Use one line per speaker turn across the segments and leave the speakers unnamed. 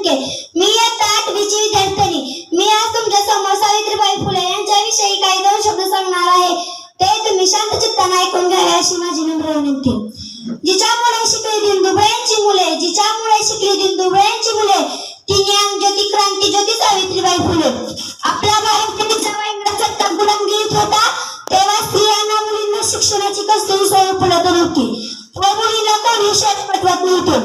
मुंडके. मी इयत्ता 8वीची विद्यार्थिनी. मी आज तुमच्या समोर सावित्रीबाई फुले यांच्याविषयी काही 2 शब्द सांगणार आहे. ते तुम्ही शांत चित्ताने ऐकून घ्यावे अशी माझी नम्र विनंती. जिच्यामुळे शिकली दिनदुबळ्यांची मुले, जिच्यामुळे शिकली दिनदुबळ्यांची मुले, ती ज्ञान ज्योती क्रांती ज्योती सावित्रीबाई फुले. आपला भारत जेव्हा इंग्रज सत्ता गुलामगिरीत होता तेव्हा स्त्रियांना मुलींना शिक्षणाची कसलीही सोय उपलब्ध नव्हती व मुलींना कोणी शाळेत पाठवत नव्हते.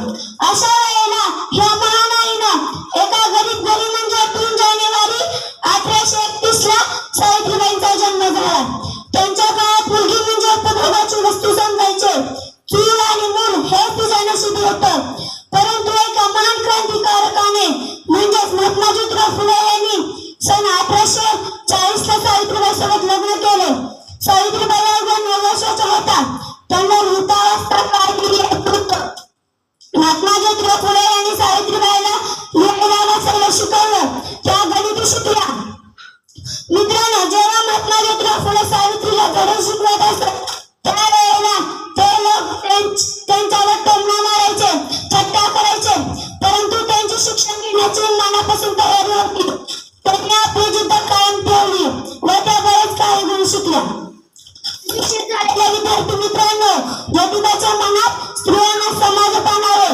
अशा वेळेला ह्या महान आईनं एका गरीब घरी म्हणजे 3 जानेवारी 1831 ला सावित्रीबाईंचा जन्म झाला. त्यांच्या काळात मुलगी म्हणजे उपभोगाची वस्तू समजायचे. चूल आणि मूल हे तुझ्या नशिबी होतं. परंतु एका महान क्रांतिकारकाने म्हणजेच महात्मा ज्योतिराव फुले यांनी सन 1840 ला सावित्रीबाई सोबत लग्न केले. सावित्रीबाई अवघ्या 9 वर्षाच्या होता. त्यांना वृद्धावस्था काढलेली होतं. महात्मा ज्योतिराव फुले यांनी सावित्रीबाईला लिहायला वाचायला शिकवलं. त्या गणित शिकल्या. मित्रांनो, जेव्हा महात्मा ज्योतिराव फुले सावित्रीला धडे शिकवत असत त्यावेळेला ते लोक त्यांच्यावर टोमणा मारायचे, थट्टा करायचे. परंतु त्यांची शिक्षण घेण्याची मनापासून तयारी होती. त्यांनी आपली जिद्द कायम ठेवली व त्या बरेच काही गुण शिकल्या. शिक्षित झालेले विद्यार्थी मित्रांनो, ज्योतिबाच्या मनात स्त्रियांना समाजकानावर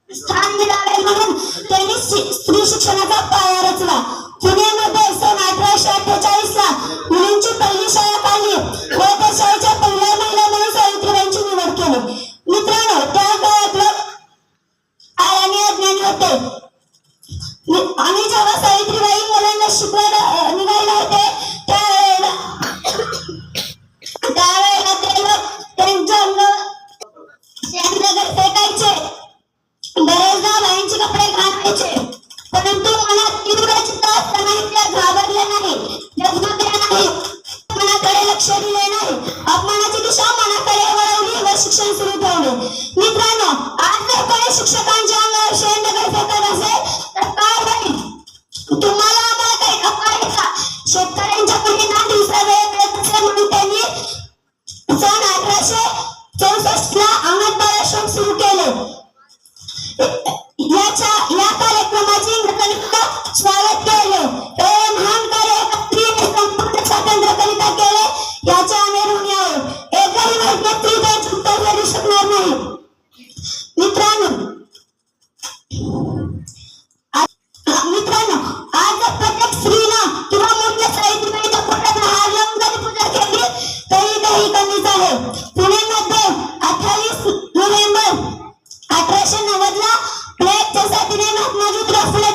स्थान मिळावे म्हणून त्यांनी स्त्री शिक्षणाचा पाया रचला. पुण्यामध्ये सन 1848 ला मुलींची पहिली शाळा काढली व त्या शाळेच्या पहिल्या महिला म्हणून सावित्रीबाईंची निवड केली. मित्रांनो, त्या काळात लोक आळाने अज्ञानी होते आणि जेव्हा सावित्रीबाई मुलांना शिकवायला निघाले होते त्यावेळेला ते लोक त्यांच्या शेणनगर फेकायचे. बरेचदा बाईंचे कपडे घालायचे. परंतु मनात तीव्र चिंता असतानाही त्या घाबरल्या नाही, डगमगल्या नाही, मनाकडे लक्ष दिले नाही. अपमानाची दिशा मनाकडे वळवली व शिक्षण सुरू ठेवले. मित्रांनो, आज जर कोणी शिक्षकांच्या अंगावर शेणदगड फेकत असेल तर काय होईल? तुम्हाला आम्हाला काही खपा आहे का? शेतकऱ्यांच्या मुलींना दिवसा वेळ मिळत असेल म्हणून त्यांनी सन 1864 ला अनाथ बालश्रम सुरू केले. या कार्यक्रमाचे इंग्रजांनी स्वागत केले. हे महान कार्य स्त्रीने संपूर्ण स्वातंत्र्याकरिता केले याचे आम्ही ऋणी आहोत. एकही वर्ग स्त्री त्याचे उत्तर देऊ शकणार नाही. मित्रांनो, आज जर प्रत्येक स्त्रीनं किंवा मुलीने सावित्रीबाईच्या फोटोला हार लावून जरी पूजा केली तरी काही कमीच आहे. पुण्यामध्ये 28 नोव्हेंबर 1890 ला प्लेगच्या साथीने महात्मा ज्योतिराव फुले